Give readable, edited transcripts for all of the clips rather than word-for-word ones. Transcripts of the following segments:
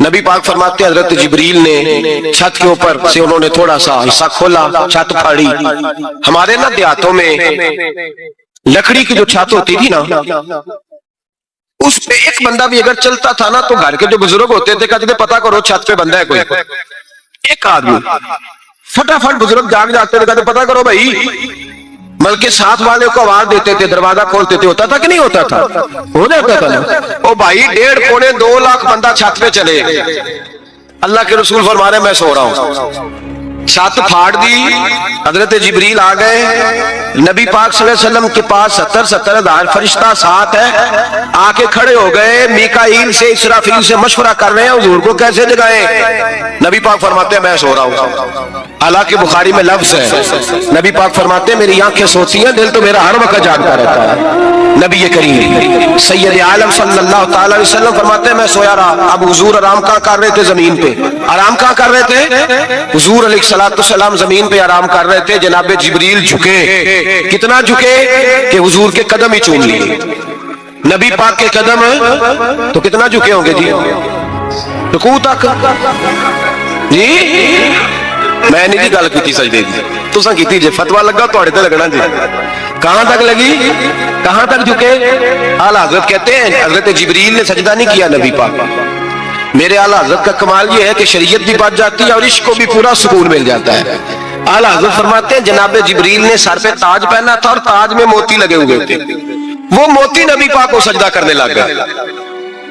نبی پاک فرماتے ہیں حضرت جبریل نے چھت کے اوپر سے انہوں نے تھوڑا سا حصہ کھولا، چھت پھاڑی۔ ہمارے نا دیہاتوں میں لکڑی کی جو چھت ہوتی تھی نا، اس پہ ایک بندہ بھی اگر چلتا تھا نا تو گھر کے جو بزرگ ہوتے تھے کہتے تھے پتہ کرو چھت پہ بندہ ہے کوئی۔ ایک آدمی فٹافٹ بزرگ جاگ جاتے تھے، کہتے پتہ کرو بھائی، بلکہ ساتھ والے کو آواز دیتے تھے، دروازہ کھولتے تھے۔ ہوتا تھا کہ نہیں ہوتا تھا؟ ہو جاتا تھا نا۔ او بھائی 1.5 پونے 2 لاکھ بندہ چھت پہ چلے، اللہ کے رسول فرما رہے ہیں میں سو رہا ہوں، چھت پھاڑ دی، حضرت جبریل آ گئے، نبی پاک صلی اللہ علیہ وسلم کے پاس 70 ہزار فرشتہ ساتھ ہے، آ کے کھڑے ہو گئے، میکائیل سے اسرافیل سے مشورہ کر رہے ہیں حضور کو کیسے جگائیں۔ نبی پاک فرماتے ہیں میں سو رہا ہوں۔ حالانکہ بخاری میں لفظ ہے، نبی پاک فرماتے ہیں میری آنکھیں سوتی ہیں، دل تو میرا ہر وقت جاگتا رہتا ہے۔ نبی کریم سید عالم صلی اللہ تعالی علیہ وسلم فرماتے ہیں میں سویا رہا۔ اب حضور آرام کہاں کر رہے تھے؟ زمین پہ۔ آرام کہاں کر رہے تھے؟ حضور علیہ السلام زمین پہ آرام کر رہے تھے، جناب جبریل جھکے، کتنا جھکے کہ حضور کے قدم ہی چوم لیے۔ نبی پاک کے قدم تو کتنا جھکے ہوں گے جی؟ رکوع تک جی؟ میں نہیں گل کی سجدے دی، تساں کیتی جے، فتوا لگا تواڈے تے لگنا جی۔ کہاں تک لگی؟ کہاں تک جھکے؟ اعلی حضرت کہتے ہیں حضرت جبریل نے سجدہ نہیں کیا نبی پاک۔ میرے اعلی حضرت کا کمال یہ ہے کہ شریعت بھی بچ جاتی ہے اور عشق کو بھی پورا سکون مل جاتا ہے۔ اعلی حضرت فرماتے ہیں جناب جبریل نے سر پہ تاج پہنا تھا اور تاج میں موتی لگے ہوئے تھے، وہ موتی نبی پاک کو سجدہ کرنے لگ گئے۔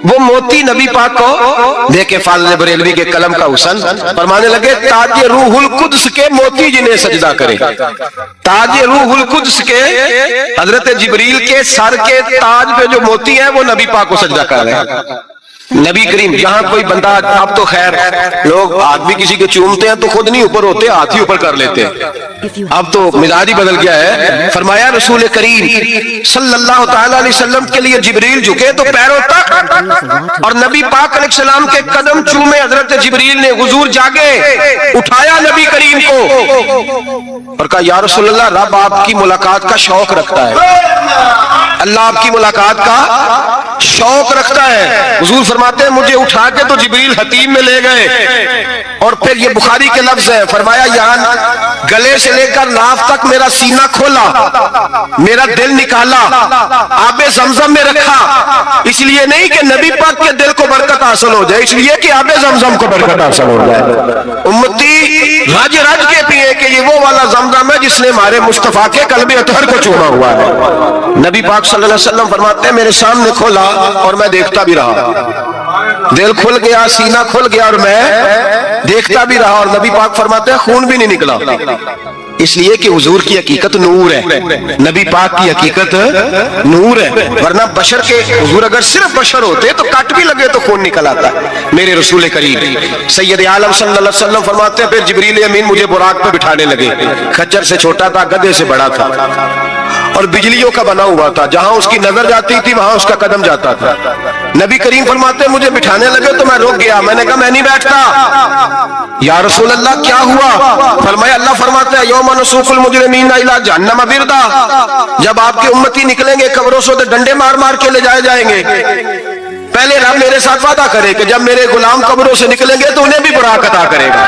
وہ موتی نبی پاک کو دیکھے فاضل بریلوی کے قلم کا حسن فرمانے لگے تاج روح القدس کے موتی جنہیں سجدہ کرے۔ تاج روح القدس کے حضرت جبریل کے سر کے تاج پہ جو موتی ہیں وہ نبی پاک کو سجدہ کر رہے ہیں۔ نبی کریم یہاں کوئی بندہ، اب تو خیر لوگ آدمی کسی کے چومتے ہیں تو خود نہیں اوپر ہوتے، ہاتھ ہی اوپر کر لیتے ہیں، اب تو مزاج ہی بدل گیا ہے۔ فرمایا رسول کریم صلی اللہ تعالی علیہ وسلم کے لیے جبریل جھکے تو پیروں تک، اور نبی پاک علیہ السلام کے قدم چومے حضرت جبریل نے۔ حضور جاگے، اٹھایا نبی کریم کو اور کہا یا رسول اللہ، رب آپ کی ملاقات کا شوق رکھتا ہے، اللہ آپ کی ملاقات کا شوق رکھتا ہے۔ حضور فرماتے ہیں مجھے اٹھا کے تو جبریل حتیم میں لے گئے، اور پھر یہ بخاری کے لفظ ہے، فرمایا یہاں گلے سے لے کر ناف تک میرا سینہ کھولا، میرا دل نکالا، آب زمزم میں رکھا، اس لیے نہیں کہ نبی پاک کے دل کو برکت حاصل ہو جائے، اس لیے کہ آب زمزم کو برکت حاصل ہو جائے۔ امتی رج رج کے پیے کہ یہ وہ والا زمزم ہے جس نے ہمارے مصطفیٰ کے قلب اطہر کو چوما ہوا ہے۔ نبی پاک صلی اللہ علیہ وسلم فرماتے ہیں میرے سامنے کھولا اور میں دیکھتا بھی رہا، دل کھل گیا، سینہ کھل گیا اور میں دیکھتا بھی رہا، اور نبی پاک فرماتے ہیں خون بھی نہیں نکلا، اس لیے کہ حضور کی حقیقت نور ہے، نبی پاک کی حقیقت نور ہے، ورنہ بشر کے حضور اگر صرف بشر ہوتے تو کٹ بھی لگے تو خون نکل آتا۔ میرے رسول کریم سید عالم صلی اللہ علیہ وسلم فرماتے ہیں پھر جبریل امین مجھے براق پہ بٹھانے لگے، خچر سے چھوٹا تھا، گدھے سے بڑا تھا، اور بجلیوں کا بنا ہوا تھا، جہاں اس کی نظر جاتی تھی وہاں اس کا قدم جاتا تھا۔ نبی کریم فرماتے ہیں مجھے بٹھانے لگے تو میں رک گیا، میں نے کہا میں نہیں بیٹھتا۔ یا رسول اللہ کیا ہوا؟ فرمایا اللہ فرماتے ہیں یوم نسوق المجرمین الی جہنم وردا، جب آپ کے امتی نکلیں گے قبروں سے تو ڈنڈے مار مار کے لے جائے جائیں گے۔ پہلے رب میرے ساتھ وعدہ کرے کہ جب میرے غلام قبروں سے نکلیں گے تو انہیں بھی براق عطا کرے گا،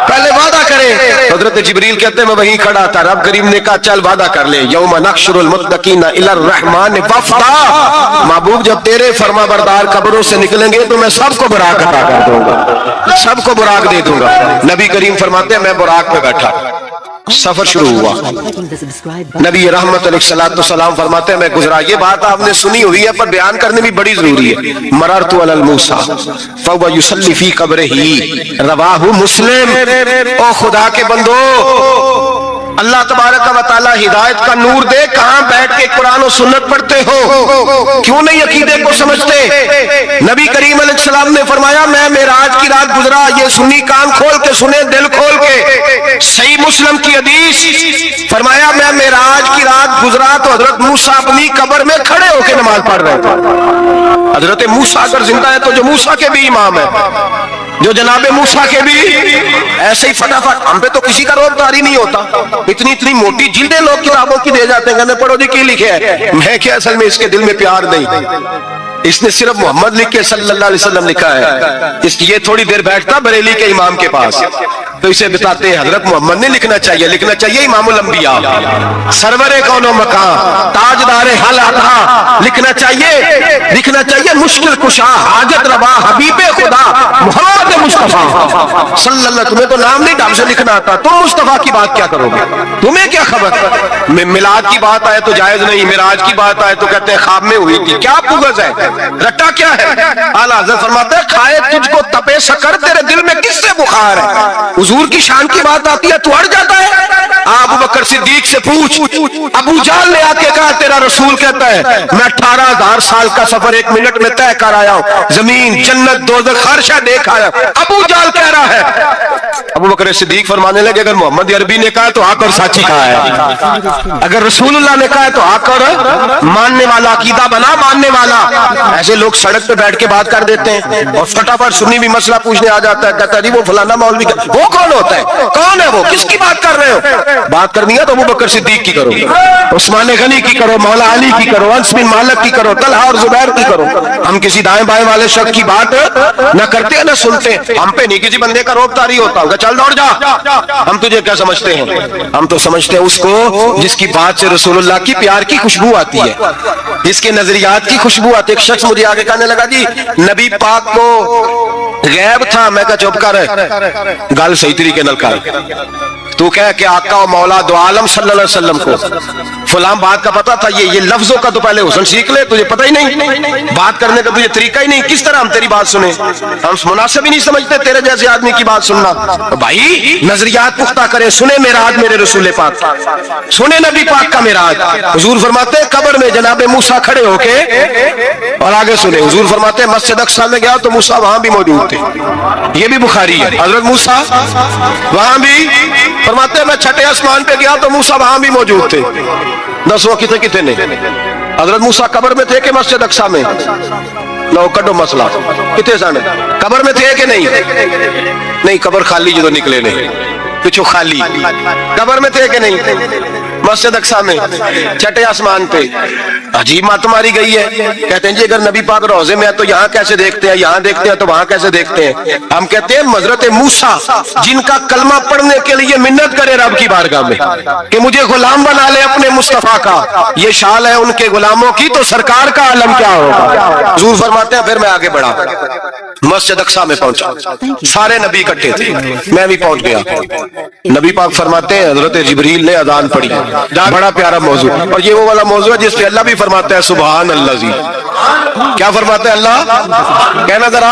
پہلے وعدہ کرے۔ حضرت جبریل کہتے ہیں میں وہیں کھڑا تھا، رب کریم نے کہا چل وعدہ کر لے، یوم نحشر المتقین الی الرحمن وفدا، محبوب جب تیرے فرما بردار قبروں سے نکلیں گے تو میں سب کو براق عطا کر دوں گا، سب کو براق دے دوں گا۔ نبی کریم فرماتے ہیں میں براق پہ بیٹھا، سفر شروع ہوا، نبی رحمت علیہ السلام فرماتے ہیں میں گزرا۔ یہ بات آپ نے سنی ہوئی ہے پر بیان کرنے بھی بڑی ضروری ہے۔ مررت علی الموسیٰ فہو یصلی فی قبرہ، رواہ مسلم۔ او خدا کے بندو، اللہ تبارک و تعالی ہدایت کا نور دے، کہاں بیٹھ کے قرآن و سنت پڑھتے ہو؟ کیوں نہیں عقیدے کو سمجھتے؟ نبی کریم علیہ السلام نے فرمایا میں معراج کی رات گزرا، یہ سنی کان کھول کے سنے، دل کھول کے، صحیح مسلم کی حدیث، فرمایا میں معراج کی رات گزرا تو حضرت موسیٰ اپنی قبر میں کھڑے ہو کے نماز پڑھ رہے تھے۔ حضرت موسیٰ اگر زندہ ہے تو جو موسیٰ کے بھی امام ہے، جو جناب موسیٰ کے بھی ایسے ہی فٹافٹ، ہم پہ تو کسی کا روب داری نہیں ہوتا، اتنی موٹی جلدیں لوگ کتابوں کی دے جاتے ہیں، کہتے ہیں پڑھو جی کی لکھے ہے، میں کیا اصل میں اس کے دل میں پیار نہیں۔ اس نے صرف محمد لکھ کے صلی اللہ علیہ وسلم لکھا ہے. یہ تھوڑی دیر بیٹھتا بریلی کے امام کے پاس تو اسے بتاتے ہیں حضرت محمد نے لکھنا چاہیے امام الانبیاء، سرور کون و مکان، تاجدار حل اطہا، لکھنا چاہیے مشکل کشا، حاجت روا، حبیب خدا محمد مصطفیٰ صلی اللہ علیہ وسلم. تمہیں تو نام نہیں ڈھنگ سے لکھنا آتا، تم مصطفیٰ کی بات کیا کرو گے؟ تمہیں کیا خبر؟ میلاد کی بات آئے تو جائز نہیں، معراج کی بات آئے تو کہتے ہیں خواب میں ہوئی تھی. کیا پوگز ہے، رٹا کیا ہے؟ اعلیٰ حضرت فرماتے ہیں کھائے تجھ کو تپے سکر، تیرے دل میں کس سے بخار ہے؟ حضور کی شان کی بات آتی ہے تو اڑ جاتا ہے. ابو بکر صدیق سے پوچھ، ابو جہل نے آ کے کہا تیرا رسول کہتا ہے میں 18,000 سال کا سفر 1 منٹ میں طے کر آیا ہوں، زمین جنت دوزخ ہر شے دیکھ آیا. ابو جہل کہہ رہا ہے. ابو بکر صدیق فرمانے لگے اگر محمد عربی نے کہا تو آ کر سچی کہا ہے، اگر رسول اللہ نے کہا ہے تو آ کر ماننے والا، عقیدہ بنا ماننے والا. ایسے لوگ سڑک پہ بیٹھ کے بات کر دیتے ہیں اور فٹافٹ سنی بھی مسئلہ پوچھنے آ جاتا ہے، کہتا ہے جی وہ فلانا مولوی کا. وہ کون ہوتا ہے؟ کون ہے وہ؟ کس کی بات کر رہے ہو؟ بات کرنی ہے تو ابو بکر صدیق کی کرو، عثمان غنی کی کرو، مولا علی کی کرو، انس بن مالک کی کرو، طلحہ اور زبیر کی کرو. ہم کسی دائیں بائیں والے شخص کی بات نہ کرتے ہیں نہ سنتے. ہم پہ نہیں کسی بندے کا روب طاری ہوتا ہوگا چل دوڑ جا. ہم تجھے کیا سمجھتے ہیں؟ ہم تو سمجھتے ہیں اس کو جس کی بات سے رسول اللہ کی پیار کی خوشبو آتی ہے، جس کے نظریات کی خوشبو آتی ہے. ایک شخص مجھے آگے کہنے لگا جی نبی پاک کو غیب تھا. میں کہا چپ کر، گل صحیح طریقے نال کر. تو کہہ کہ آقا و مولا دو عالم صلی اللہ علیہ وسلم کو فلاں بات کا پتا تھا، یہ لفظوں کا تو پہلے حسن سیکھ لے. تجھے پتہ ہی نہیں، بات کرنے کا تجھے طریقہ ہی نہیں. کس طرح ہم تیری بات سنیں؟ ہم مناسب ہی نہیں سمجھتے تیرے جیسے آدمی کی بات سننا. بھائی نظریات پختہ کریں، سنیں معراج میرے رسول پاک، سنیں نبی پاک کا معراج. حضور فرماتے ہیں قبر میں جناب موسیٰ کھڑے ہو کے، اور آگے سنیں حضور فرماتے ہیں مسجد اقصیٰ میں گیا تو موسیٰ وہاں بھی موجود تھے. یہ بھی بخاری ہے. حضرت موسیٰ وہاں بھی، فرماتے ہیں میں چھٹے آسمان پہ گیا تو موسیٰ وہاں بھی موجود تھے. دسو کتنے نے؟ حضرت موسیٰ قبر میں تھے کہ مسجد اقصیٰ میں؟ لو کڈو مسئلہ کتنے سن؟ قبر میں تھے کہ نہیں؟ قبر خالی جو نکلے نہیں پچھو خالی. قبر میں تھے کہ نہیں؟ مسجد اقصیٰ میں چھٹے آسمان پہ. عجیب بات تمہاری گئی ہے. کہتے ہیں جی اگر نبی پاک روضے میں ہے تو یہاں کیسے دیکھتے ہیں، یہاں دیکھتے ہیں تو وہاں کیسے دیکھتے ہیں؟ ہم کہتے ہیں حضرت موسیٰ جن کا کلمہ پڑھنے کے لیے منت کرے رب کی بارگاہ میں کہ مجھے غلام بنا لے اپنے مصطفیٰ کا، یہ شال ہے ان کے غلاموں کی، تو سرکار کا عالم کیا ہوگا؟ حضور فرماتے ہیں پھر میں آگے بڑھا، مسجد اقصیٰ میں پہنچا، سارے نبی اکٹھے تھے، میں بھی پہنچ گیا. نبی پاک فرماتے ہیں حضرت جبریل نے اذان پڑھی. بڑا پیارا موضوع، اور یہ وہ والا موضوع ہے جس پہ اللہ بھی فرماتا ہے سبحان اللہ جی. کیا فرماتا ہے اللہ؟ کہنا ذرا.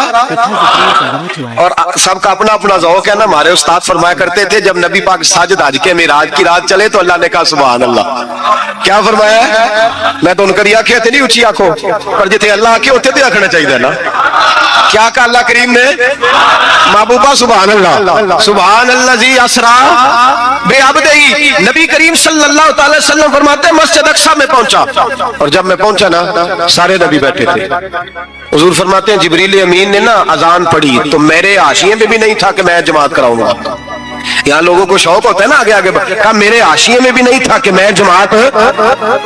اور سب کا اپنا اپنا ذوق ہے نا. ہمارے استاد فرمایا کرتے تھے جب نبی پاک ساجد حج کے معراج کی رات چلے تو اللہ نے کہا سبحان اللہ. کیا فرمایا ہے؟ میں تو ان کری آنکھیں تھے نہیں اچھی آنکھوں پر جتنے اللہ آنکھیں ہوتے تھے آنکھنا چاہیے نا. کیا کہا اللہ کریم نے؟ محبوبہ سبحان اللہ. سبحان اللہ جی اسرا بے عبدہی. نبی کریم صلی اللہ تعالی وسلم فرماتے ہیں مسجد اقصیٰ میں پہنچا، اور جب میں پہنچا نا سارے نبی بیٹھے تھے. حضور فرماتے ہیں جبریل امین نے نا اذان پڑھی تو میرے حاشیے میں بھی نہیں تھا کہ میں جماعت کراؤں گا. یہاں لوگوں کو شوق ہوتا ہے نا آگے آگے کہا میرے حاشیے میں بھی نہیں تھا کہ میں جماعت،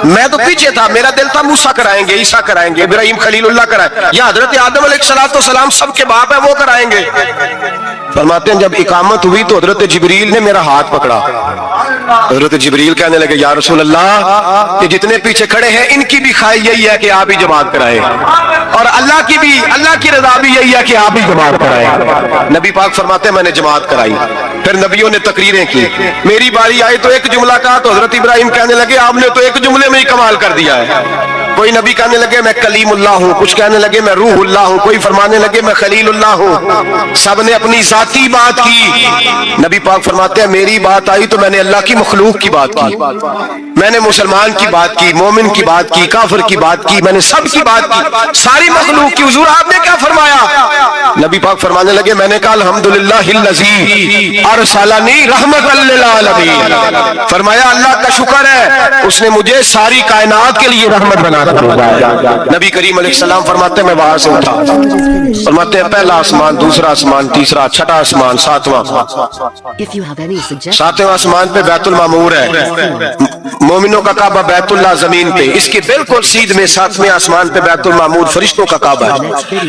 میں تو پیچھے تھا. میرا دل تھا موسیٰ کرائیں گے، عیسیٰ کرائیں گے، ابراہیم خلیل اللہ کرائیں، یا حضرت آدم علیہ السلام سب کے باپ ہیں وہ کرائیں گے. فرماتے ہیں جب اقامت ہوئی تو حضرت جبریل نے میرا ہاتھ پکڑا. حضرت جبریل کہنے لگے یا رسول اللہ کہ جتنے پیچھے کھڑے ہیں ان کی بھی خواہش یہی ہے کہ آپ ہی جماعت کرائیں، اور اللہ کی رضا بھی یہی ہے کہ آپ ہی جماعت کرائیں. نبی پاک فرماتے ہیں میں نے جماعت کرائی. پھر نبیوں نے تقریریں کی. میری باری آئی تو ایک جملہ کہا تو حضرت ابراہیم کہنے لگے آپ نے تو ایک جملے میں ہی کمال کر دیا ہے. کوئی نبی کہنے لگے میں کلیم اللہ ہوں، کچھ کہنے لگے میں روح اللہ ہوں، کوئی فرمانے لگے میں خلیل اللہ ہوں. سب نے اپنی ذاتی بات کی. نبی پاک فرماتے ہیں میری بات آئی تو میں نے اللہ کی مخلوق کی بات کی، میں نے مسلمان کی بات کی، مومن کی بات کی، کافر کی بات کی، میں نے سب کی بات کی، ساری مخلوق کی. حضور آپ نے کیا فرمایا؟ نبی پاک فرمانے لگے میں نے کہا الحمدللہ الذی ارسلنی رحمۃ للعالمین. فرمایا اللہ کا شکر ہے اس نے مجھے ساری کائنات کے لیے رحمت بنا کروں گا. نبی کریم علیہ السلام فرماتے ہیں میں وہاں سے اٹھا, فرماتے ہیں پہلا آسمان, دوسرا آسمان, تیسرا, چھٹا آسمان, ساتواں آسمان پہ بیت المعمور ہے, مومنوں کا کعبہ بیت اللہ زمین پہ, اس کے بالکل سیدھ میں ساتویں آسمان پہ بیت المعمور فرشتوں کا کعبہ ہے.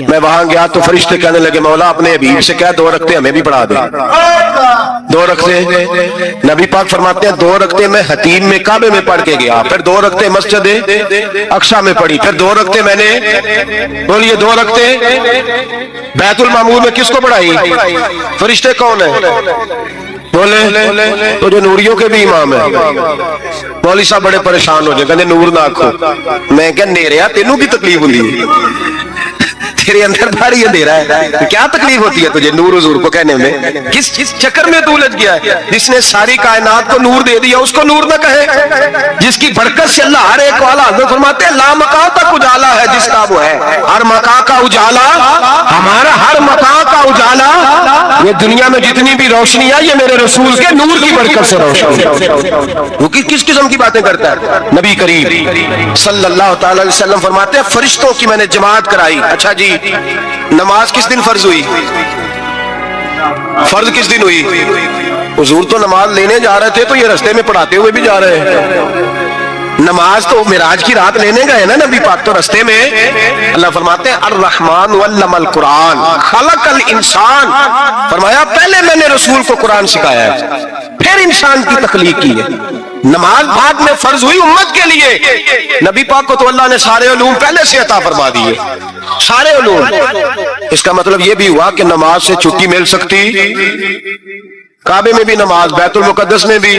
میں وہاں گیا تو فرشتے کہنے لگے مولا اپنے حبیب سے کہہ 2 رکعتیں ہمیں بھی پڑھا دے. 2 رکعتیں نبی پاک فرماتے ہیں 2 رکعتیں میں حتیم میں کعبے میں پڑھ کے گیا, پھر 2 رکعتیں مسجد اقصی میں پڑھی, پھر 2 رکعتیں میں نے بولیے 2 رکعتیں بیت المعمور میں کس کو پڑھائی؟ فرشتے کون ہیں بولے؟ تو جو نوریوں کے بھی امام ہیں. مولوی صاحب بڑے پریشان ہو جائے, کہنے نور نہ آکھو. میں کہ نیریا تینوں کی تکلیف ہوئی ہے, تیرے اندر بھاری اندھیرا ہے, کیا تکلیف ہوتی ہے تجھے نور حضور کو کہنے میں؟ کس چکر میں تو الجھ گیا ہے؟ جس نے ساری کائنات کو نور دے دیا اس کو نور نہ کہے, جس کی برکت سے اللہ ہر ایک والا. حضرت فرماتے ہیں لا مکان تک اجالا ہے جس کا وہ ہے, ہر مکان کا اجالا ہمارا, ہر مکان کا اجالا. یہ دنیا میں جتنی بھی روشنی ہے یہ میرے رسول کے نور کی برکت سے روشن ہے. وہ کس قسم کی باتیں کرتا ہے نبی کریم صلی اللہ تعالی علیہ وسلم فرماتے ہیں فرشتوں کی میں نے جماعت کرائی. اچھا جی, نماز کس دن فرض ہوئی؟ فرض کس دن ہوئی؟ حضور تو نماز لینے جا رہے تھے تو یہ رستے میں پڑھاتے ہوئے بھی جا رہے ہیں. نماز تو معراج کی رات لینے گئے نا نبی پاک, تو رستے میں اللہ فرماتے ہیں الرحمن علم القرآن خلق الانسان, فرمایا پہلے میں نے رسول کو قرآن سکھایا ہے پھر انسان کی تخلیق کی ہے. نماز بعد میں فرض ہوئی امت کے لیے, نبی پاک کو تو اللہ نے سارے علوم پہلے سے عطا فرما دیے, سارے علوم. اس کا مطلب یہ بھی ہوا کہ نماز سے چھٹی مل سکتی, کعبے میں بھی نماز, بیت المقدس میں بھی,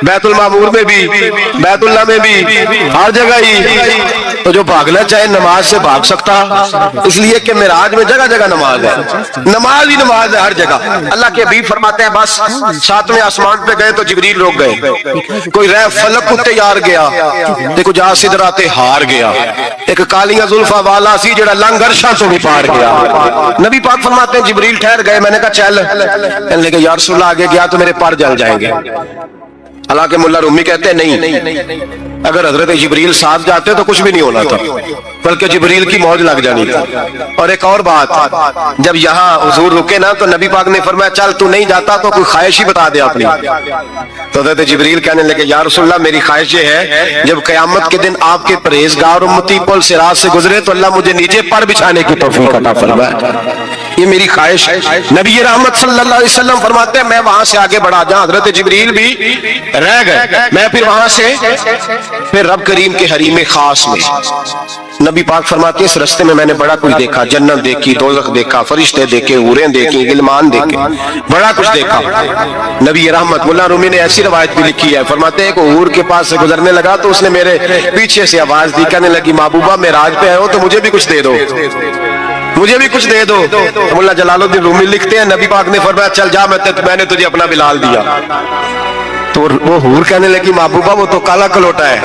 بیت المعمور میں بھی, بیت اللہ میں بھی, ہر جگہ ہی. تو جو بھاگنا چاہے نماز سے بھاگ سکتا, اس لیے کہ معراج میں جگہ جگہ نماز ہے, نماز ہی نماز ہے ہر جگہ. اللہ کے حبیب فرماتے ہیں بس 7ویں آسمان پہ گئے تو جبریل روک گئے, کوئی رہ فلک کو تیار گیا, دیکھو جہاں سدراتے ہار گیا, ایک کالیاں زلفا والا سی جڑا لنگ عرشاں تو بھی پار گیا. نبی پاک فرماتے ہیں جبریل ٹھہر گئے, میں نے کہا چل, کہنے لگے یا رسول اللہ آگے گیا تو میرے پر جل جائیں گے. حالانکہ ملا رومی کہتے ہیں نہیں, اگر حضرت جبریل ساتھ جاتے تو کچھ بھی نہیں ہونا تھا, بلکہ جبریل کی موج لگ جانی تھی. اور ایک اور بات, جب یہاں حضور رکے نا تو نبی پاک نے فرمایا چل تو نہیں جاتا تو کوئی خواہش ہی بتا دے اپنی. تو حضرت جبریل کہنے لگے یا رسول اللہ میری خواہش یہ ہے جب قیامت کے دن آپ کے پرہیزگار امتی پل صراط سے گزرے تو اللہ مجھے نیچے پر بچھانے کی توفیق عطا فرمائے, یہ میری خواہش. نبی رحمت صلی اللہ علیہ وسلم فرماتے ہیں میں وہاں سے آگے بڑھا جہاں حضرت جبریل بھی رہ گئے, میں پھر وہاں سے پھر رب کریم کے حریم خاص میں. نبی پاک فرماتے ہیں اس رستے میں نے بڑا کچھ دیکھا, جنت دیکھی, دوزخ دیکھا, فرشتے دیکھے, حوریں دیکھی, غلمان دیکھے, بڑا کچھ دیکھا. نبی رحمت ملا رومی نے ایسی روایت بھی لکھی ہے, فرماتے ہیں کہ حور کے پاس سے گزرنے لگا تو اس نے میرے پیچھے سے آواز دی, کہنے لگی محبوبہ معراج پہ آئے ہو تو مجھے بھی کچھ دے دو, مجھے بھی کچھ دے دو. مولا جلال الدین رومی لکھتے ہیں نبی پاک نے فرمایا چل جا میں نے تجھے اپنا بلال دیا. تو وہ حور کہنے لگی محبوبہ وہ تو کالا کلوٹا ہے,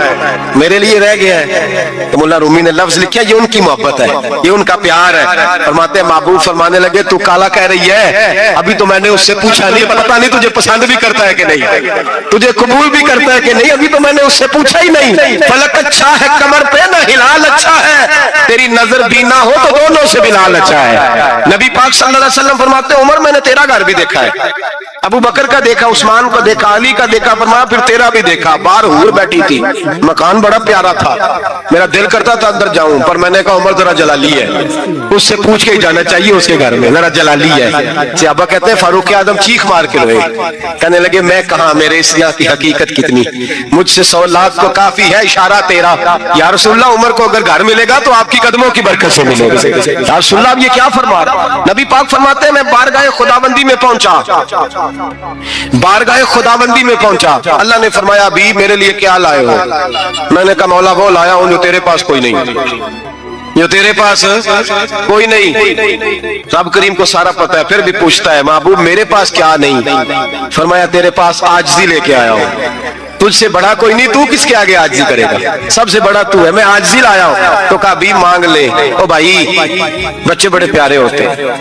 میرے لیے رہ گیا ہے. تو مولا رومی نے لفظ لکھا یہ ان کی محبت ہے, یہ ان کا پیار ہے. فرماتے ہیں محبوب فرمانے لگے تو کالا کہہ رہی ہے, ابھی تو میں نے اس سے پوچھا نہیں, پتہ نہیں تجھے پسند بھی کرتا ہے کہ نہیں, تجھے قبول بھی کرتا ہے کہ نہیں, ابھی تو میں نے اس سے پوچھا ہی نہیں. فلک اچھا ہے کمر پہ نہ ہلال اچھا ہے, تیری نظر بھی نہ ہو تو دونوں سے بلال اچھا ہے. نبی پاک صلی اللہ علیہ وسلم فرماتے ہیں عمر میں نے تیرا گھر بھی دیکھا ہے, ابو بکر کا دیکھا, عثمان کا دیکھا, علی کا دیکھا, فرمایا پھر تیرا بھی دیکھا. باہر حور بیٹھی تھی, مکان بڑا پیارا تھا, میرا دل کرتا تھا اندر جاؤں, پر میں نے کہا عمر ذرا جلالی ہے, اس سے پوچھ کے ہی جانا چاہیے اس کے گھر میں, ذرا جلالی ہے. صحابہ کہتے ہیں فاروق اعظم چیخ مار کے روئے, کہنے لگے میں کہاں, میرے اسیاں کی حقیقت کتنی, مجھ سے 100 لاکھ کو کافی ہے اشارہ تیرا. یا رسول اللہ عمر کو اگر گھر ملے گا تو آپ کی قدموں کی برکت سے ملے گا. یا رسول اللہ اب یہ کیا فرما رہا. نبی پاک فرماتے ہیں میں بارگاہ خداوندی میں پہنچا, بارگاہ خداوندی میں پہنچا, اللہ نے فرمایا ابھی میرے لیے کیا لائے ہو. میں نے کہا مولا وہ لایا ہوں جو تیرے پاس کوئی نہیں, جو تیرے پاس کوئی نہیں. رب کریم کو سارا پتہ ہے, پھر بھی پوچھتا ہے محبوب میرے پاس کیا نہیں. فرمایا تیرے پاس عاجزی لے کے آیا ہوں, تجھ سے بڑا کوئی نہیں, تو کس کے آگے عاجزی کرے گا, سب سے بڑا تو ہے, میں عاجزی لایا ہوں. تو کہا بھی مانگ لے. او بھائی بچے بڑے پیارے ہوتے ہیں,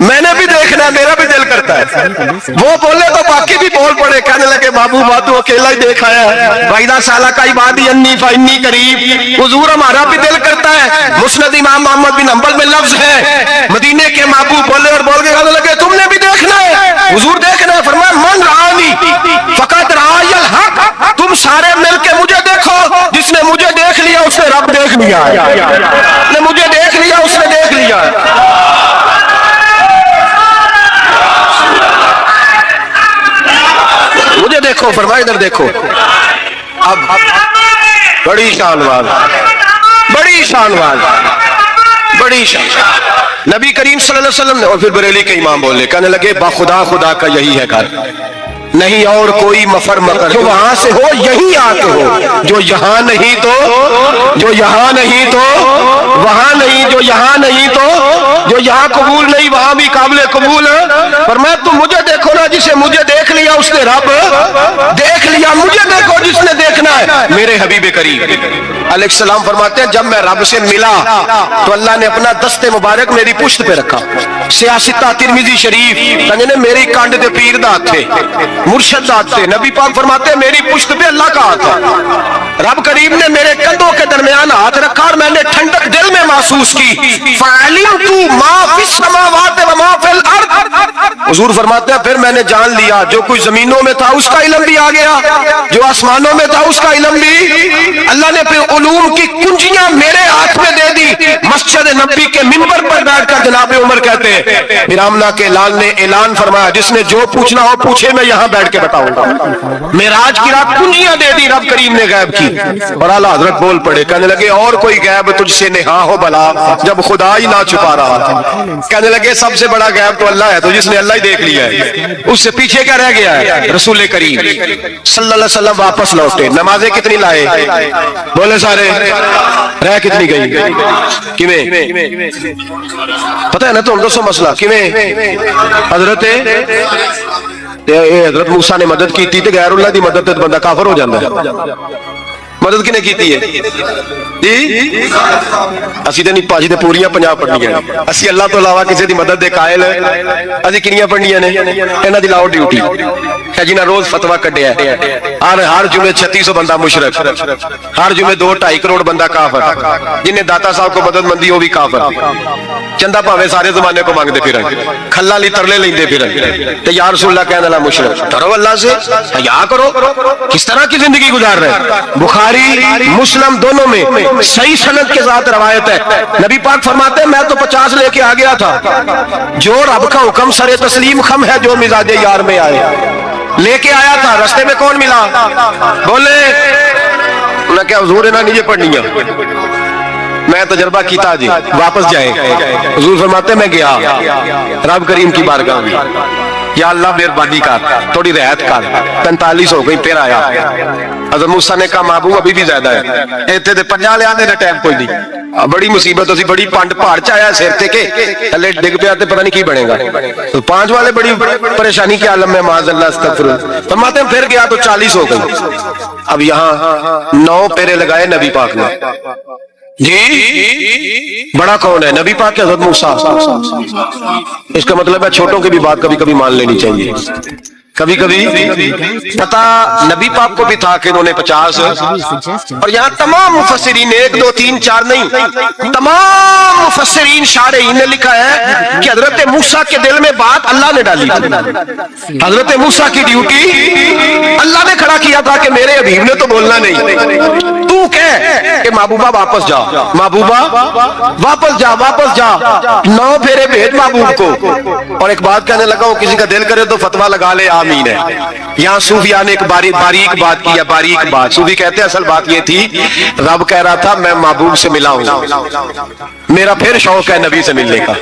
میں نے بھی دیکھنا ہے, میرا بھی دل کرتا ہے. وہ بولے تو باقی بھی بول پڑے, کہنے لگے بابو تو اکیلا ہی دیکھا ہے, بائدہ سالہ کا عبادی انی فانی قریب. حضور ہمارا بھی دل کرتا ہے. مسند امام محمد بن حنبل میں لفظ ہے, مدینے کے محبوب بولے اور بول کے کہنے لگے تم نے بھی دیکھنا ہے. حضور دیکھنا ہے, فرمایا من رآنی فقط رآی الحق, تم سارے مل کے مجھے دیکھو, جس نے مجھے دیکھ لیا اس نے رب دیکھ لیا ہے, جس نے مجھے دیکھ لیا اس نے دیکھ لیا ہے. مجھے دیکھو, فرمایا ادھر دیکھو. اب بڑی شان واز, بڑی شان واز, بڑی شان. نبی کریم صلی اللہ علیہ وسلم نے, اور پھر بریلی کے امام بولے, کہنے لگے با خدا, خدا کا یہی ہے گھر, نہیں اور کوئی مفر مکر, جو وہاں سے ہو یہی آتے ہو, جو یہاں نہیں تو, جو یہاں نہیں تو وہاں نہیں, جو یہاں نہیں تو, جو یہاں قبول نہیں وہاں بھی قابل قبول ہے. پر میں تم مجھے دیکھو نا, جسے مجھے دیکھ لیا اس نے رب دیکھ لیا, مجھے دیکھو جس نے دیکھنا ہے میرے حبیب کریم علیہ السلام. فرماتے ہیں جب میں رب سے ملا تو اللہ نے اپنا دست مبارک میری پشت پہ رکھا. سیاستہ ترمذی شریف, کہنے نے میری کانڈ دے پیر دات تھے, مرشد دات تھے. نبی پاک فرماتے ہیں میری پشت پہ اللہ کا ہاتھ ہے. رب کریم نے میرے کندھوں کے درمیان ہاتھ رکھا اور میں نے ٹھنڈک دل میں محسوس کی. فَعَلِمْتُ مَا فِي السَّمَاوَاتِ وَمَا فِي الْأَرْضِ, حضور فرماتے ہیں پھر میں نے جان لیا جو کچھ زمینوں میں تھا اس کا علم بھی آ گیا, جو آسمانوں میں تھا اس کا علم بھی. اللہ نے پھر علوم کی کنجیاں میرے ہاتھ میں دے دی. مسجد نبی کے منبر پر بیٹھ کر جناب عمر کہتے ہیں پھر آمنہ کے لال نے اعلان فرمایا, جس نے جو پوچھنا ہو پوچھے, میں یہاں بیٹھ کے بتاؤں گا. معراج کی رات کنجیاں دے دی رب کریم نے غیب کی. اور اعلیٰ حضرت بول پڑے, کہنے لگے اور کوئی غیب تجھ سے نہا ہو بلا, جب خدا ہی نہ چھپا رہا تھا. کہنے لگے سب سے بڑا غیب تو اللہ ہے, تو جس نے اللہ ہی دیکھ لیا ہے اس سے پیچھے کیا رہ گیا ہے. رسول کریم صلی اللہ علیہ وسلم واپس لوٹے, نمازیں کتنی لائے, بولے سارے, رہ کتنی گئی, کیویں پتہ ہے نا, تو دسو مسئلہ کیویں. حضرت موسیٰ نے مدد کی تھی, غیر اللہ دی مدد تے بندہ کافر ہو جاتا ہے. مدد کنے کیتی ہے جی, اسی تے نہیں پاجی تے پوریاں 50 پڑھنیاں, اسی اللہ تو علاوہ کسی دی مدد دے قائل, اسی کنیاں پڑھنیاں نے, انہاں دی لاؤ ڈیوٹی ہے جنہاں روز فتویٰ کڈیا ہے. ہر جمعے 3600 بندہ مشرک, ہر جمعے 2-2.5 کروڑ بندہ کافر, جنہیں داتا صاحب کو مدد مندی وہ بھی کافر, چندہ پاوے سارے زمانے کو مانگتے پھرن, کھلا لی ترلے لیندے پھرن, تے یا رسول اللہ کہنے والا مشرک. ڈرو اللہ سے, حیا کرو, کس طرح کی زندگی گزار رہے ہیں. بخاری مسلم دونوں میں صحیح سند کے ساتھ روایت ہے, نبی پاک فرماتے ہیں میں تو 50 لے کے آ گیا تھا, جو رب کا حکم سر تسلیم خم ہے, جو مزاج یار میں آئے لے کے آیا تھا. رستے میں کون ملا, بولے انہیں کیا حضور انہاں نیچے پڑھنیاں, میں تجربہ کیتا جی, واپس جائے. حضور فرماتے میں گیا رب کریم کی بارگاہ میں, یا اللہ مہربانی کر, تھوڑی رعایت کر. 45 ہو گئی, پھر آیا. حضرت موسیٰ نے کہا محبوب ابھی بھی زیادہ ہے, ایتھے تے 50 لے آنے نا ٹائم کوئی نہیں, بڑی مصیبت اسی, بڑی پانڈ پہاڑ چایا سر تے کے تھلے ڈگ پیا تے پتہ نہیں کی بنے گا. تو 5 والے بڑی پریشانی کے عالم میں, معاذ اللہ استغفر. فرماتے ہیں پھر گیا تو 40 ہو گئی. اب یہاں 9 پیرے لگائے نبی پاک نے جی. بڑا کون ہے, نبی پاک کے حضرت موسیٰ. اس کا مطلب ہے چھوٹوں کی بھی بات کبھی کبھی مان لینی چاہیے. کبھی کبھی پتا نبی پاک کو بھی تھا کہ انہوں نے 50, اور یہاں تمام مفسرین 1 2 3 4 نہیں, تمام مفسرین شارحین نے لکھا ہے کہ حضرت موسیٰ کے دل میں بات اللہ نے ڈالی. حضرت موسیٰ کی ڈیوٹی اللہ نے کھڑا کیا تھا کہ میرے حبیب نے تو بولنا نہیں, تو کہہ کہ محبوبہ واپس جا, محبوبہ واپس جا, واپس جا, 9 پھیرے بھیج محبوب کو. اور ایک بات کہنے لگا ہوں, کسی کا دل کرے تو فتویٰ لگا لے, آمین ہے. یہاں صوفیاء نے ایک باریک بات کی, باریک بات. صوفی کہتے ہیں اصل بات یہ تھی, رب کہہ رہا تھا میں محبوب سے ملا ہوں, میرا پھر شوق ہے نبی سے ملنے کا,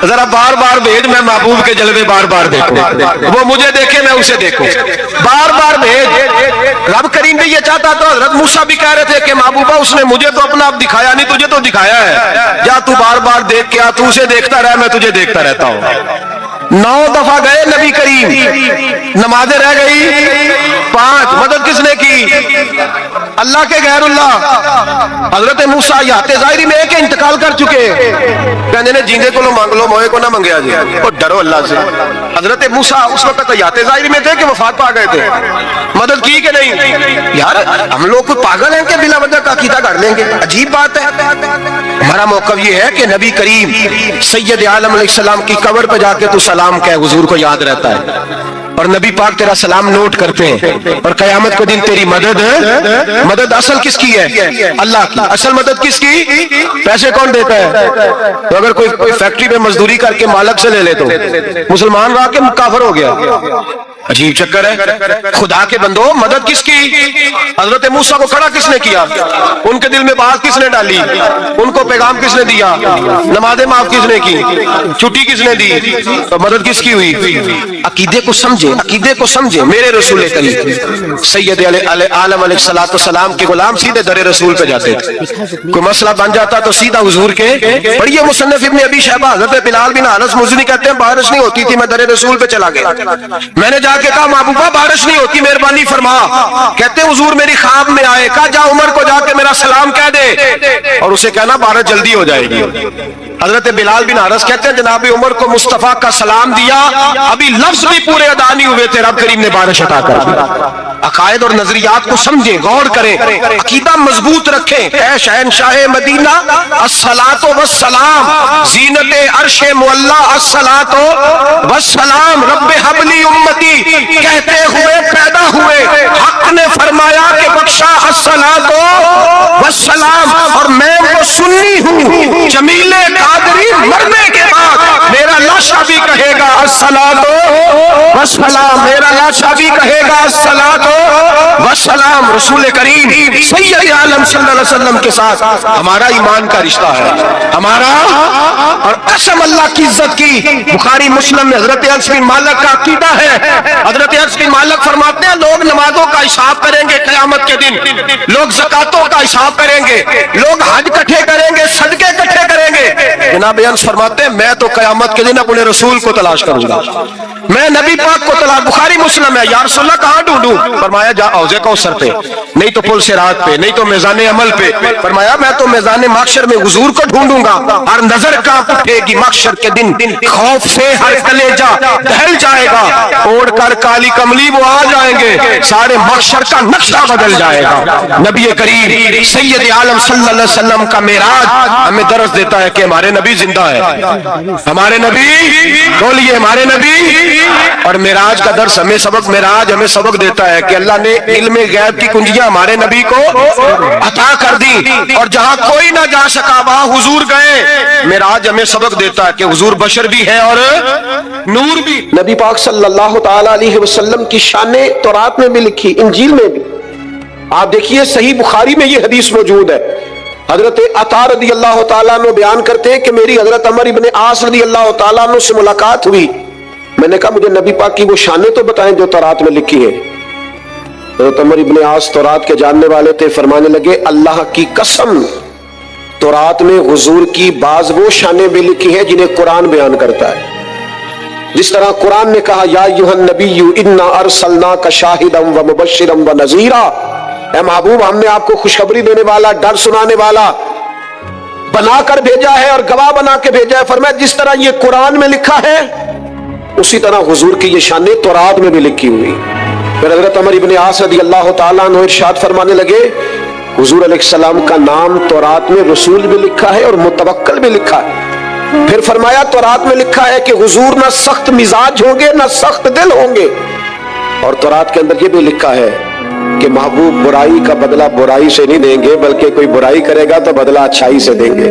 ذرا بار بار بھیج, میں محبوب کے جلوے بار بار دیکھوں, وہ مجھے دیکھے میں اسے دیکھوں, بار بار بھیج. رب کریم بھی یہ چاہتا تو حضرت موسیٰ بھی کہہ رہے تھے کہ محبوبہ اس نے مجھے تو اپنا اب دکھایا نہیں, تجھے تو دکھایا ہے, جا تو بار بار دیکھ کے آ, تو اسے دیکھتا رہ, میں تجھے دیکھتا رہتا ہوں. 9 دفعہ گئے نبی کریم, نمازیں رہ گئی, 5 مدد کس نے کی؟ اللہ کے غیر اللہ۔ حضرت موسیٰ یات ظاہری میں کہ انتقال کر چکے، کہنے نے جیندے کو لو مانگ لو، موئے کو نہ منگیا جی، اور ڈرو اللہ سے۔ حضرت موسیٰ اس وقت یات ظاہری میں تھے کہ وفات پا گئے تھے، مدد کی کہ نہیں؟ یار ہم لوگ کوئی پاگل ہیں کہ بلا وجہ کا عقیدہ گھڑ لیں گے؟ عجیب بات ہے۔ ہمارا موقف یہ ہے کہ نبی کریم سید عالم علیہ السلام کی قبر پہ جا کے تو سلام کہے، حضور کو یاد رہتا ہے، اور نبی پاک تیرا سلام نوٹ کرتے ہیں، اور قیامت کے دن تیری مدد اصل کس کی ہے؟ اللہ کی۔ اصل مدد کس کی؟ پیسے کون دیتا ہے؟ تو اگر کوئی فیکٹری میں مزدوری کر کے مالک سے لے لے تو مسلمان رہا کہ کافر ہو گیا؟ عجیب چکر ہے۔ خدا کے بندو مدد کس کی؟ حضرت موسیٰ کو کھڑا کس نے کیا؟ ان کے دل میں بات کس نے ڈالی؟ ان کو پیغام کس نے دیا؟ نمازیں معاف کس نے کی؟ چھٹی کس نے دی؟ تو مدد کس کی ہوئی؟ عقیدے کو سمجھے، عقیدے کو سمجھے۔ میرے رسول کریم سید عالم علیہ السلام کے غلام سیدھے در رسول پہ جاتے تھے، کوئی مسئلہ بن جاتا تو سیدھا حضور کے پڑھیے مصنف ابن ابی شیبہ، حضرت بلال بن انس مزنی کہتے ہیں بارش نہیں ہوتی تھی، میں در رسول پہ چلا گیا، میں نے جا کے کہا محبوبہ بارش نہیں ہوتی، مہربانی فرما۔ کہتے ہیں حضور میری خواب میں آئے، کہا جا عمر کو جا کے میرا سلام کہہ دے اور اسے کہنا بارش جلدی ہو جائے گی۔ حضرت بلال بن حارث کہتے ہیں جناب عمر کو مصطفیٰ کا سلام دیا، ابھی لفظ بھی پورے ادا نہیں ہوئے تھے، رب کریم نے بارش عطا کر دی۔ عقائد اور نظریات کو سمجھیں، غور کریں، عقیدہ مضبوط رکھیں۔ اے شہنشاہ مدینہ الصلاۃ والسلام، زینت عرش معلی الصلاۃ والسلام، رب حب لی امتی کہتے ہوئے پیدا ہوئے، حق نے فرمایا کہ بخشا الصلاۃ والسلام، اور میں وہ سنی ہوں جمیل قادری مرنے کے بعد میرا لاشا بھی کہے گا الصلاۃ والسلام، میرا لاشا بھی کہے گا الصلاۃ والسلام۔ رسول کریم سید عالم صلی اللہ علیہ وسلم کے ساتھ ہمارا ایمان کا رشتہ ہے، ہمارا، اور قسم اللہ کی عزت کی، بخاری مسلم میں حضرت انس بن مالک کا عقیدہ ہے۔ حضرت انس بن مالک فرماتے ہیں لوگ نمازوں کا حساب کریں گے قیامت کے دن، لوگ زکاتوں کا حساب کریں گے، لوگ حج اکٹھے کریں گے، صدقے اکٹھے کریں گے۔ جناب انس فرماتے ہیں میں تو قیامت کے دن اپنے رسول کو تلاش کروں گا، میں نبی پاک کو تلاش۔ بخاری مسلم ہے، یا رسول اللہ کہاں ڈھونڈوں؟ فرمایا جا حوض کوثر پہ، نہیں تو پل صراط پہ، نہیں تو میزان عمل پہ۔ فرمایا میں تو میزان محشر میں حضور کو ڈھونڈوں گا، ہر نظر کانپ اٹھے گی محشر کے دن، خوف سے ہر کلیجہ دہل جائے گا، اوڑھ کر کالی کملی وہ آ جائیں گے، سارے محشر کا نقشہ بدل جائے گا۔ نبی کریم سید عالم صلی اللہ علیہ وسلم کا معراج ہمیں درس دیتا ہے کہ ہمارے نبی زندہ ہے، ہمارے نبی بولیے ہمارے نبی۔ اور معراج کا درس ہمیں سبق، معراج ہمیں سبق دیتا ہے کہ اللہ نے علم غیب کی کنجیاں ہمارے نبی کو عطا کر دی، اور جہاں کوئی نہ جا سکا وہاں حضور گئے۔ معراج ہمیں سبق دیتا ہے کہ حضور بشر بھی ہے اور نور بھی۔ نبی پاک صلی اللہ تعالی علیہ وسلم کی شانیں تورات میں بھی لکھی، انجیل میں بھی۔ آپ دیکھیے صحیح بخاری میں یہ حدیث موجود ہے، حضرت عطا رضی اللہ تعالیٰ عنہ بیان کرتے ہیں کہ میری حضرت عمر ابن عاص رضی اللہ تعالیٰ عنہ سے ملاقات ہوئی، میں نے کہا مجھے نبی پاک کی وہ شانیں تو بتائیں جو تورات میں لکھی ہیں۔ حضرت عمر ابن عاص تورات کے جاننے والے تھے، فرمانے لگے اللہ کی قسم تورات میں حضور کی بعض وہ شانیں بھی لکھی ہیں جنہیں قرآن بیان کرتا ہے۔ جس طرح قرآن نے کہا یا ایھا النبی انا ارسلناک شاہدا ومبشرا ونذیرا، اے محبوب ہم نے آپ کو خوشخبری دینے والا، ڈر سنانے والا بنا کر بھیجا ہے اور گواہ بنا کے بھیجا ہے۔ فرمایا جس طرح یہ قرآن میں لکھا ہے اسی طرح حضور کی یہ شانیں تورات میں بھی لکھی ہوئی۔ پھر حضرت عمر ابن عاص رضی اللہ تعالیٰ عنہ ارشاد فرمانے لگے حضور علیہ السلام کا نام تورات میں رسول بھی لکھا ہے اور متوکل بھی لکھا ہے۔ پھر فرمایا تورات میں لکھا ہے کہ حضور نہ سخت مزاج ہوں گے نہ سخت دل ہوں گے، اور تورات کے اندر یہ بھی لکھا ہے کہ محبوب برائی کا بدلہ برائی سے نہیں دیں گے بلکہ کوئی برائی کرے گا تو بدلہ اچھائی سے دیں گے۔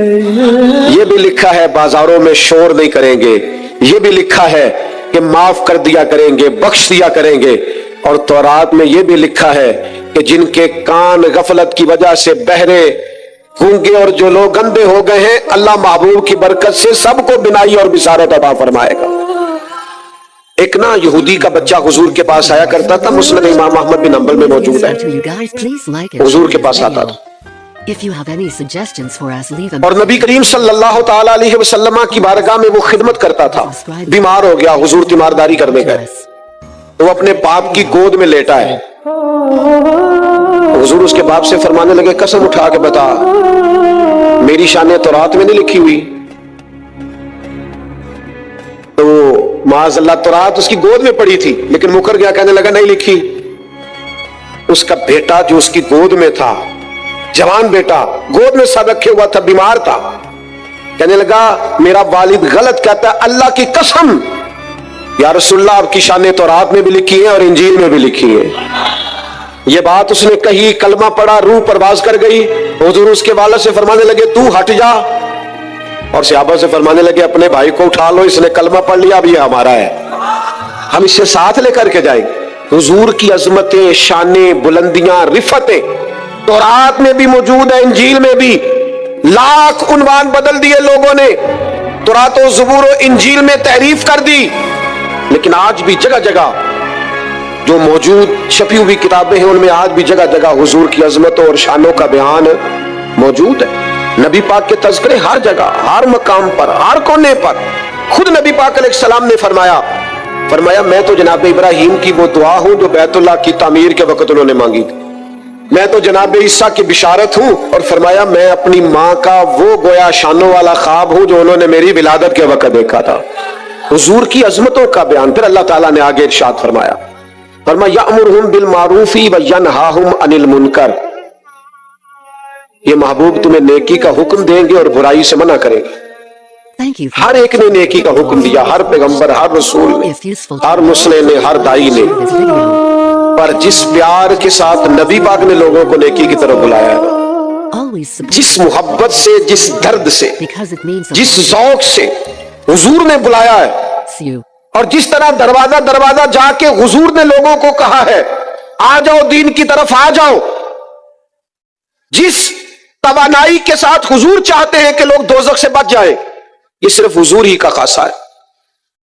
یہ بھی لکھا ہے بازاروں میں شور نہیں کریں گے، یہ بھی لکھا ہے کہ معاف کر دیا کریں گے، بخش دیا کریں گے، اور تورات میں یہ بھی لکھا ہے کہ جن کے کان غفلت کی وجہ سے بہرے، گونگے اور جو لوگ اندھے ہو گئے ہیں اللہ محبوب کی برکت سے سب کو بینائی اور بصارت عطا فرمائے گا۔ ایک نا یہودی کا بچہ حضور کے پاس آیا کرتا تھا، مسند امام احمد بن حنبل میں موجود ہے، حضور کے پاس آتا تھا اور نبی کریم صلی اللہ تعالی علیہ وسلم کی بارگاہ میں وہ خدمت کرتا تھا۔ بیمار ہو گیا، حضور تیمارداری کرنے گئے تو وہ اپنے باپ کی گود میں لیٹا ہے، حضور اس کے باپ سے فرمانے لگے قسم اٹھا کے بتا میری شان تورات میں نہیں لکھی ہوئی؟ تو معاذ اللہ تورات اس کی گود میں پڑی تھی لیکن مکر گیا، کہنے لگا نہیں لکھی۔ اس کا بیٹا جو اس کی گود میں تھا، جوان بیٹا گود میں سر رکھے ہوا تھا، بیمار تھا، کہنے لگا میرا والد غلط کہتا ہے، اللہ کی قسم یا رسول اللہ آپ کی شان تورات میں بھی لکھی ہے اور انجیل میں بھی لکھی ہے۔ یہ بات اس نے کہی، کلمہ پڑھا، روح پرواز کر گئی۔ حضور اس کے والد سے فرمانے لگے تو ہٹ جا، اور صحابہ سے فرمانے لگے اپنے بھائی کو اٹھا لو، اس نے کلمہ پڑھ لیا، اب یہ ہمارا ہے، ہم اسے ساتھ لے کر کے جائیں گے۔ حضور کی عظمتیں، شانیں، بلندیاں، رفتیں تورات میں بھی موجود ہے، انجیل میں بھی۔ لاکھ عنوان بدل دیے لوگوں نے، تورات و زبور و انجیل میں تحریف کر دی، لیکن آج بھی جگہ جگہ جو موجود چھپی ہوئی کتابیں ہیں ان میں آج بھی جگہ جگہ حضور کی عظمتوں اور شانوں کا بیان موجود ہے۔ نبی پاک کے تذکرے ہر جگہ، ہر مقام پر، ہر کونے پر۔ خود نبی پاک علیہ السلام نے فرمایا میں تو جناب ابراہیم کی وہ دعا ہوں جو بیت اللہ کی تعمیر کے وقت انہوں نے مانگی تھی، میں تو جناب عیسیٰ کی بشارت ہوں، اور فرمایا میں اپنی ماں کا وہ گویا شانوں والا خواب ہوں جو انہوں نے میری ولادت کے وقت دیکھا تھا۔ حضور کی عظمتوں کا بیان۔ پھر اللہ تعالیٰ نے آگے ارشاد فرمایا یَأْمُرُهُم بِالْمَعْرُوفِ وَيَنْهَاهُمْ عَنِ الْمُنْکَرِ، یہ محبوب تمہیں نیکی کا حکم دیں گے اور برائی سے منع کریں گے۔ ہر ایک نے نیکی کا حکم دیا، ہر پیغمبر، ہر رسول نے، ہر مسلم نے، ہر دائی نے، پر جس پیار کے ساتھ نبی پاک نے لوگوں کو نیکی کی طرف بلایا ہے، جس محبت سے، جس درد سے، جس ذوق سے حضور نے بلایا ہے، اور جس طرح دروازہ دروازہ جا کے حضور نے لوگوں کو کہا ہے آ جاؤ دین کی طرف آ جاؤ، جس توانائی کے ساتھ حضور چاہتے ہیں کہ لوگ دوزخ سے بچ جائیں، یہ صرف حضور ہی کا خاصہ ہے۔